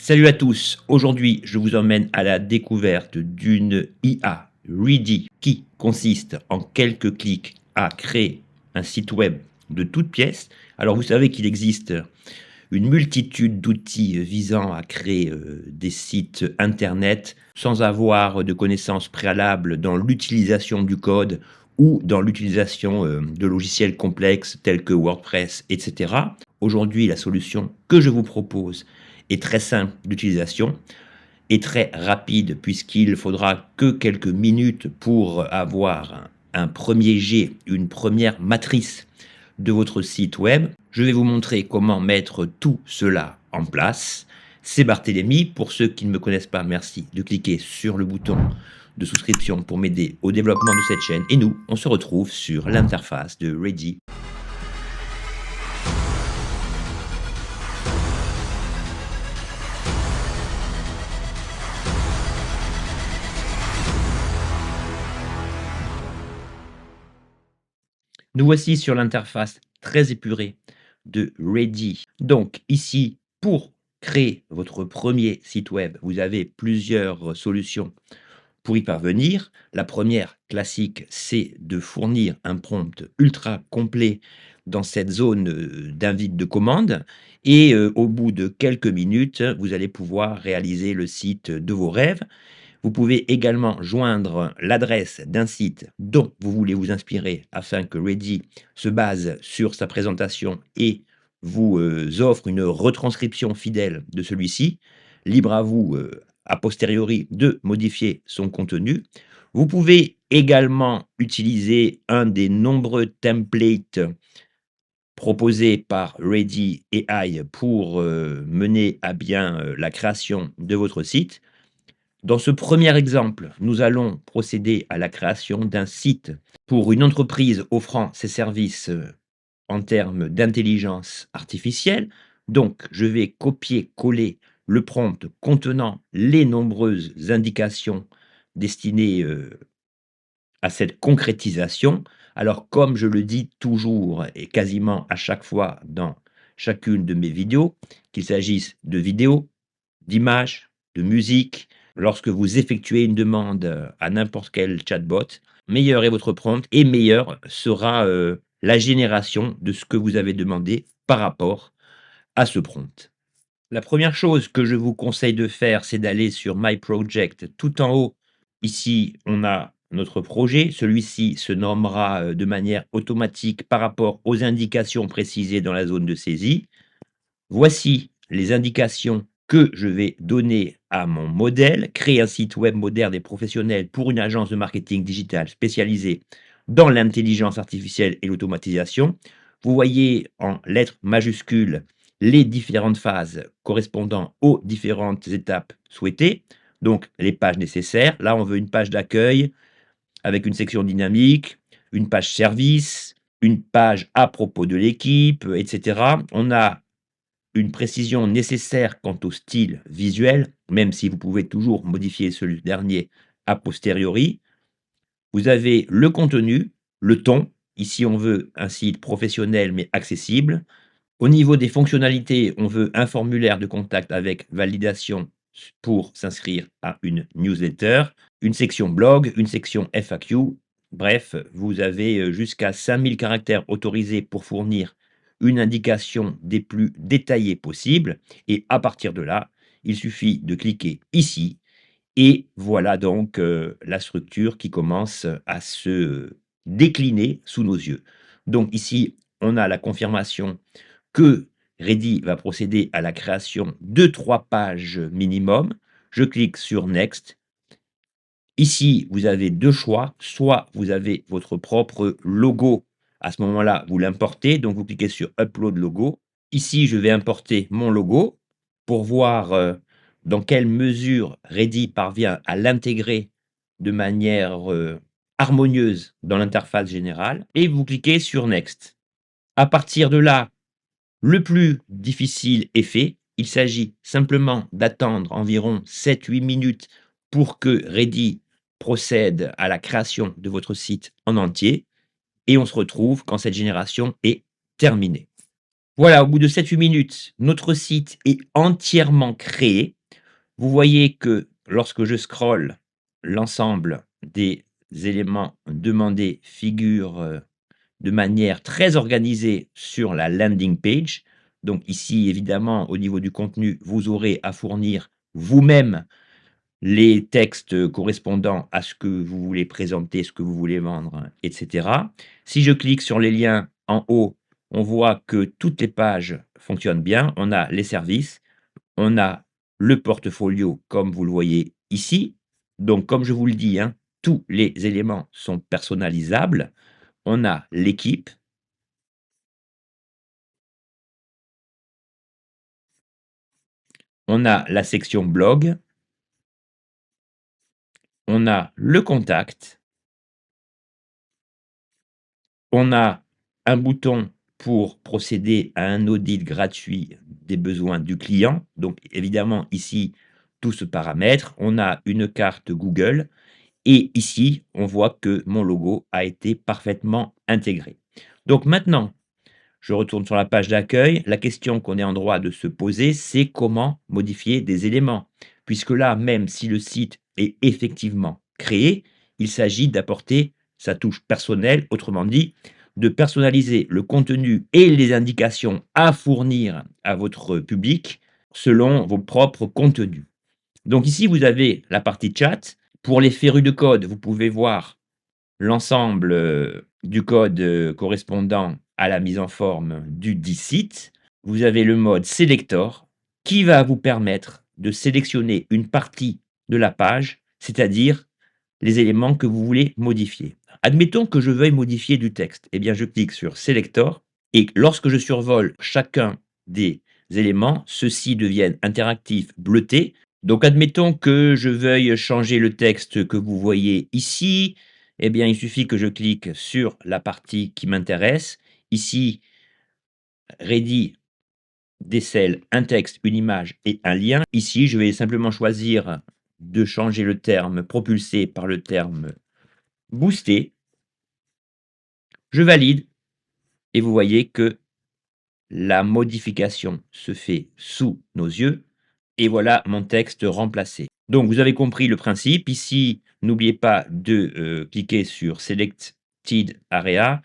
Salut à tous, aujourd'hui je vous emmène à la découverte d'une IA Ready qui consiste en quelques clics à créer un site web de toutes pièces. Alors vous savez qu'il existe une multitude d'outils visant à créer des sites internet sans avoir de connaissances préalables dans l'utilisation du code ou dans l'utilisation de logiciels complexes tels que WordPress, etc. Aujourd'hui, la solution que je vous propose est très simple d'utilisation et très rapide puisqu'il faudra que quelques minutes pour avoir un premier jet, une première matrice de votre site web. Je vais vous montrer comment mettre tout cela en place. C'est Barthélémy. Pour ceux qui ne me connaissent pas, merci de cliquer sur le bouton de souscription pour m'aider au développement de cette chaîne. Et nous, on se retrouve sur l'interface de Ready. Nous voici sur l'interface très épurée de Ready. Donc ici, pour créer votre premier site web, vous avez plusieurs solutions pour y parvenir. La première, classique, c'est de fournir un prompt ultra complet dans cette zone d'invite de commande. Et au bout de quelques minutes, vous allez pouvoir réaliser le site de vos rêves. Vous pouvez également joindre l'adresse d'un site dont vous voulez vous inspirer afin que Ready se base sur sa présentation et vous offre une retranscription fidèle de celui-ci. Libre à vous, a posteriori, de modifier son contenu. Vous pouvez également utiliser un des nombreux templates proposés par Ready AI pour mener à bien la création de votre site. Dans ce premier exemple, nous allons procéder à la création d'un site pour une entreprise offrant ses services en termes d'intelligence artificielle. Donc, je vais copier-coller le prompt contenant les nombreuses indications destinées à cette concrétisation. Alors, comme je le dis toujours et quasiment à chaque fois dans chacune de mes vidéos, qu'il s'agisse de vidéos, d'images, de musique, lorsque vous effectuez une demande à n'importe quel chatbot, meilleur est votre prompt et meilleure sera la génération de ce que vous avez demandé par rapport à ce prompt. La première chose que je vous conseille de faire, c'est d'aller sur My Project tout en haut. Ici, on a notre projet. Celui-ci se nommera de manière automatique par rapport aux indications précisées dans la zone de saisie. Voici les indications que je vais donner à mon modèle, créer un site web moderne et professionnel pour une agence de marketing digital spécialisée dans l'intelligence artificielle et l'automatisation. Vous voyez en lettres majuscules les différentes phases correspondant aux différentes étapes souhaitées, donc les pages nécessaires. Là, on veut une page d'accueil avec une section dynamique, une page service, une page à propos de l'équipe, etc. On a une précision nécessaire quant au style visuel, même si vous pouvez toujours modifier ce dernier a posteriori. Vous avez le contenu, le ton. Ici, on veut un site professionnel mais accessible. Au niveau des fonctionnalités, on veut un formulaire de contact avec validation pour s'inscrire à une newsletter, une section blog, une section FAQ. Bref, vous avez jusqu'à 5000 caractères autorisés pour fournir une indication des plus détaillées possibles. Et à partir de là, il suffit de cliquer ici. Et voilà donc la structure qui commence à se décliner sous nos yeux. Donc ici, on a la confirmation que Ready va procéder à la création de 3 pages minimum. Je clique sur Next. Ici, vous avez 2 choix. Soit vous avez votre propre logo. À ce moment-là, vous l'importez. Donc, vous cliquez sur Upload logo. Ici, je vais importer mon logo pour voir dans quelle mesure Ready parvient à l'intégrer de manière harmonieuse dans l'interface générale. Et vous cliquez sur Next. À partir de là, le plus difficile est fait. Il s'agit simplement d'attendre environ 7-8 minutes pour que Ready procède à la création de votre site en entier et on se retrouve quand cette génération est terminée. Voilà, au bout de 7 8 minutes, notre site est entièrement créé. Vous voyez que lorsque je scrolle, l'ensemble des éléments demandés figure, de manière très organisée sur la landing page. Donc ici, évidemment, au niveau du contenu, vous aurez à fournir vous-même les textes correspondant à ce que vous voulez présenter, ce que vous voulez vendre, et cetera. Si je clique sur les liens en haut, on voit que toutes les pages fonctionnent bien. On a les services, on a le portfolio comme vous le voyez ici. Donc comme je vous le dis, hein, tous les éléments sont personnalisables. On a l'équipe, on a la section blog, on a le contact, on a un bouton pour procéder à un audit gratuit des besoins du client. Donc évidemment ici, tout se paramètre. On a une carte Google et ici, on voit que mon logo a été parfaitement intégré. Donc maintenant, je retourne sur la page d'accueil. La question qu'on est en droit de se poser, c'est comment modifier des éléments. Puisque là, même si le site est effectivement créé, il s'agit d'apporter sa touche personnelle, autrement dit, de personnaliser le contenu et les indications à fournir à votre public selon vos propres contenus. Donc ici, vous avez la partie chat. Pour les férus de code, vous pouvez voir l'ensemble, du code, correspondant à la mise en forme dudit site. Vous avez le mode sélector qui va vous permettre de sélectionner une partie de la page, c'est-à-dire les éléments que vous voulez modifier. Admettons que je veuille modifier du texte. Eh bien, je clique sur sélector et lorsque je survole chacun des éléments, ceux-ci deviennent interactifs bleutés. Donc admettons que je veuille changer le texte que vous voyez ici. Eh bien, il suffit que je clique sur la partie qui m'intéresse. Ici, Ready décèle un texte, une image et un lien. Ici, je vais simplement choisir de changer le terme propulsé par le terme boosté. Je valide et vous voyez que la modification se fait sous nos yeux et voilà mon texte remplacé. Donc vous avez compris le principe. Ici, n'oubliez pas de, cliquer sur Selected Area.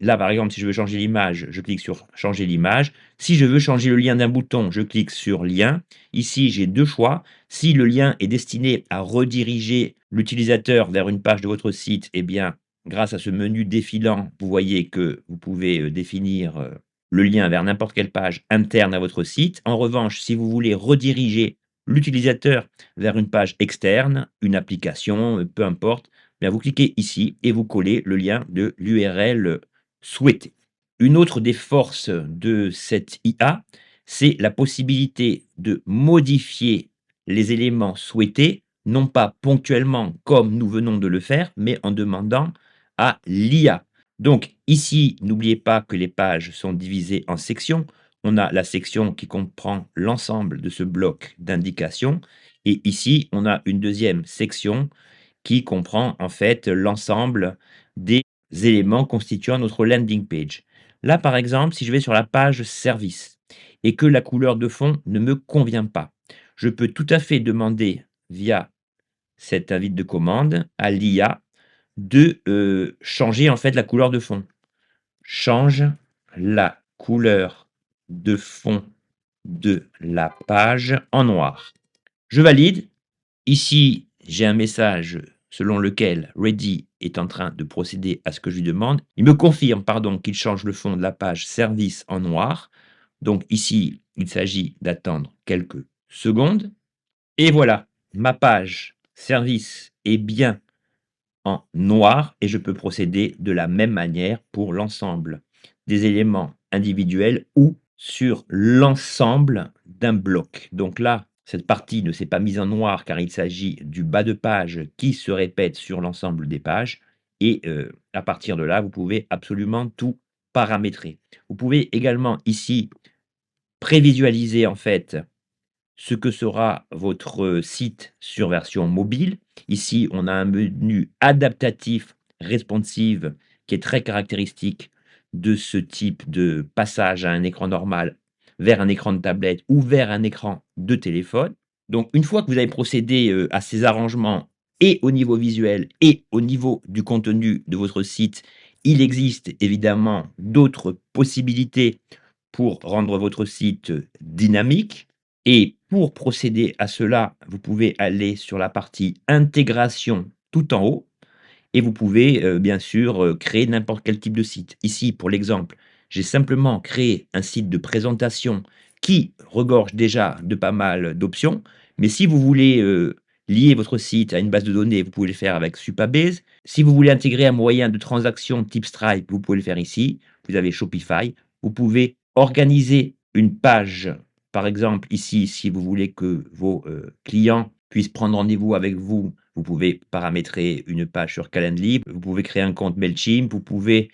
Là, par exemple, si je veux changer l'image, je clique sur changer l'image. Si je veux changer le lien d'un bouton, je clique sur lien. Ici, j'ai 2 choix. Si le lien est destiné à rediriger l'utilisateur vers une page de votre site, eh bien, grâce à ce menu défilant, vous voyez que vous pouvez, définir, le lien vers n'importe quelle page interne à votre site. En revanche, si vous voulez rediriger l'utilisateur vers une page externe, une application, peu importe, bien vous cliquez ici et vous collez le lien de l'URL souhaitée. Une autre des forces de cette IA, c'est la possibilité de modifier les éléments souhaités, non pas ponctuellement comme nous venons de le faire, mais en demandant à l'IA. Donc ici, n'oubliez pas que les pages sont divisées en sections. On a la section qui comprend l'ensemble de ce bloc d'indications et ici, on a une deuxième section qui comprend en fait l'ensemble des éléments constituant notre landing page. Là, par exemple, si je vais sur la page service et que la couleur de fond ne me convient pas, je peux tout à fait demander via cet invite de commande à l'IA de changer en fait la couleur de fond. Change la couleur de fond de la page en noir. Je valide. Ici, j'ai un message selon lequel Ready est en train de procéder à ce que je lui demande. Il me confirme, pardon, qu'il change le fond de la page service en noir. Donc ici, il s'agit d'attendre quelques secondes. Et voilà, ma page service est bien en noir et je peux procéder de la même manière pour l'ensemble des éléments individuels ou sur l'ensemble d'un bloc. Donc là, cette partie ne s'est pas mise en noir car il s'agit du bas de page qui se répète sur l'ensemble des pages et à partir de là, vous pouvez absolument tout paramétrer. Vous pouvez également ici prévisualiser en fait ce que sera votre site sur version mobile. Ici, on a un menu adaptatif responsive qui est très caractéristique de ce type de passage à un écran normal vers un écran de tablette ou vers un écran de téléphone. Donc une fois que vous avez procédé, à ces arrangements et au niveau visuel et au niveau du contenu de votre site, il existe évidemment d'autres possibilités pour rendre votre site, dynamique et pour procéder à cela, vous pouvez aller sur la partie intégration tout en haut et vous pouvez, bien sûr, créer n'importe quel type de site. Ici, pour l'exemple, j'ai simplement créé un site de présentation qui regorge déjà de pas mal d'options, mais si vous voulez, lier votre site à une base de données, vous pouvez le faire avec Supabase. Si vous voulez intégrer un moyen de transaction type Stripe, vous pouvez le faire ici. Vous avez Shopify. Vous pouvez organiser une page, par exemple ici, si vous voulez que vos, clients puissent prendre rendez-vous avec vous, vous pouvez paramétrer une page sur Calendly, vous pouvez créer un compte Mailchimp, vous pouvez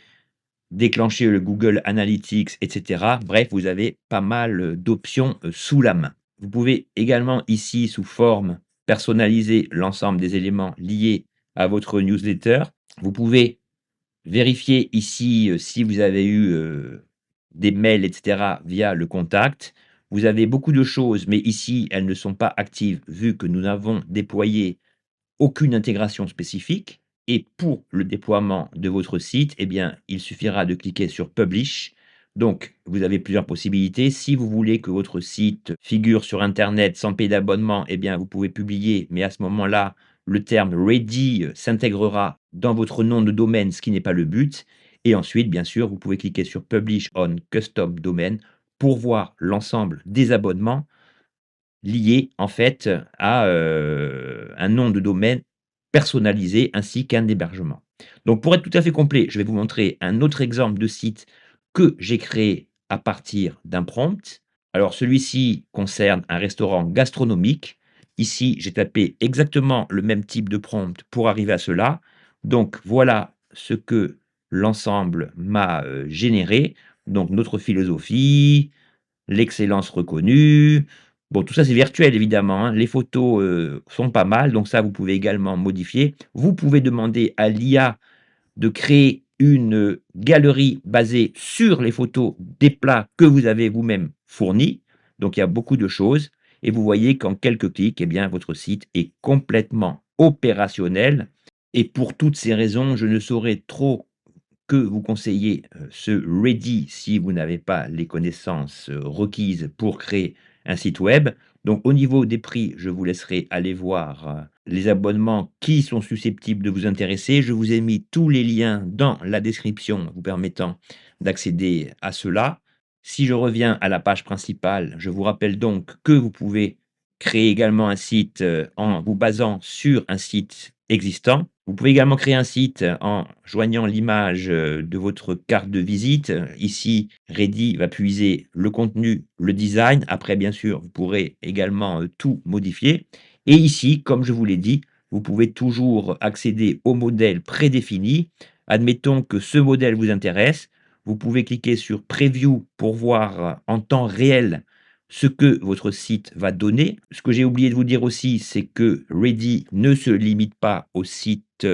déclencher le Google Analytics et cetera. Bref, vous avez pas mal, d'options, sous la main. Vous pouvez également ici, sous forme, personnaliser l'ensemble des éléments liés à votre newsletter. Vous pouvez vérifier ici, si vous avez eu, des mails et cetera via le contact. Vous avez beaucoup de choses, mais ici, elles ne sont pas actives vu que nous n'avons déployé aucune intégration spécifique et pour le déploiement de votre site, eh bien, il suffira de cliquer sur Publish. Donc, vous avez plusieurs possibilités. Si vous voulez que votre site figure sur internet sans payer d'abonnement, eh bien, vous pouvez publier, mais à ce moment-là, le terme ready s'intégrera dans votre nom de domaine, ce qui n'est pas le but. Et ensuite, bien sûr, vous pouvez cliquer sur Publish on Custom Domain pour voir l'ensemble des abonnements liés en fait à, un nom de domaine personnalisé ainsi qu'un hébergement. Donc pour être tout à fait complet, je vais vous montrer un autre exemple de site que j'ai créé à partir d'un prompt. Alors celui-ci concerne un restaurant gastronomique. Ici, j'ai tapé exactement le même type de prompt pour arriver à cela. Donc voilà ce que l'ensemble m'a, généré. Donc notre philosophie, l'excellence reconnue. Bon, tout ça, c'est virtuel évidemment, hein. Les photos, sont pas mal, donc ça, vous pouvez également modifier. Vous pouvez demander à l'IA de créer une, galerie basée sur les photos des plats que vous avez vous-même fournis. Donc il y a beaucoup de choses et vous voyez qu'en quelques clics, eh bien, votre site est complètement opérationnel et pour toutes ces raisons, je ne saurais trop que vous conseillez, ce Ready si vous n'avez pas les connaissances, requises pour créer un site web. Donc au niveau des prix, je vous laisserai aller voir, les abonnements qui sont susceptibles de vous intéresser. Je vous ai mis tous les liens dans la description vous permettant d'accéder à cela. Si je reviens à la page principale, je vous rappelle donc que vous pouvez créer également un site, en vous basant sur un site existant. Vous pouvez également créer un site en joignant l'image, de votre carte de visite. Ici, Ready va puiser le contenu, le design. Après, bien sûr, vous pourrez également, tout modifier et ici, comme je vous l'ai dit, vous pouvez toujours accéder au modèle prédéfini. Admettons que ce modèle vous intéresse, vous pouvez cliquer sur Preview pour voir, en temps réel ce que votre site va donner. Ce que j'ai oublié de vous dire aussi, c'est que Ready ne se limite pas aux sites,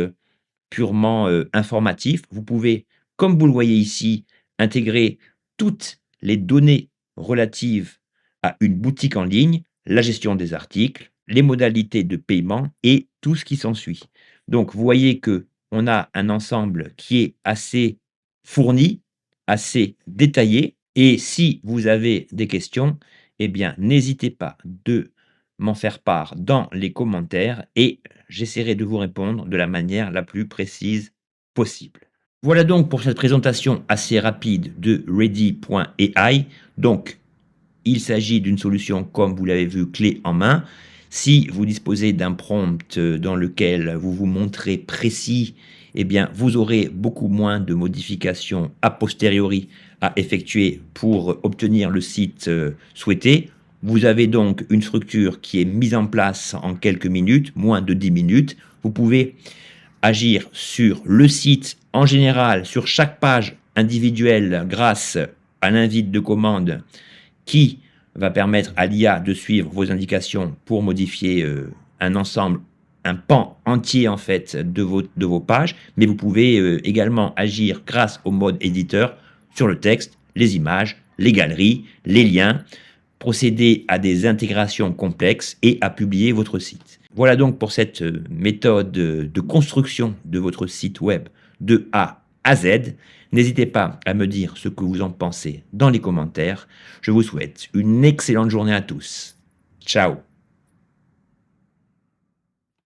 purement, informatifs. Vous pouvez, comme vous le voyez ici, intégrer toutes les données relatives à une boutique en ligne, la gestion des articles, les modalités de paiement et tout ce qui s'ensuit. Donc vous voyez que on a un ensemble qui est assez fourni, assez détaillé et si vous avez des questions, eh bien, n'hésitez pas de m'en faire part dans les commentaires et j'essaierai de vous répondre de la manière la plus précise possible. Voilà donc pour cette présentation assez rapide de Ready.ai. Donc, il s'agit d'une solution, comme vous l'avez vu, clé en main. Si vous disposez d'un prompt dans lequel vous vous montrez précis, eh bien, vous aurez beaucoup moins de modifications a posteriori à effectuer pour obtenir le site souhaité. Vous avez donc une structure qui est mise en place en quelques minutes, moins de 10 minutes. Vous pouvez agir sur le site en général, sur chaque page individuelle grâce à l'invite de commande qui va permettre à l'IA de suivre vos indications pour modifier un ensemble, un pan entier en fait de vos pages, mais vous pouvez également agir grâce au mode éditeur sur le texte, les images, les galeries, les liens, procéder à des intégrations complexes et à publier votre site. Voilà donc pour cette méthode de construction de votre site web de A à Z. N'hésitez pas à me dire ce que vous en pensez dans les commentaires. Je vous souhaite une excellente journée à tous. Ciao.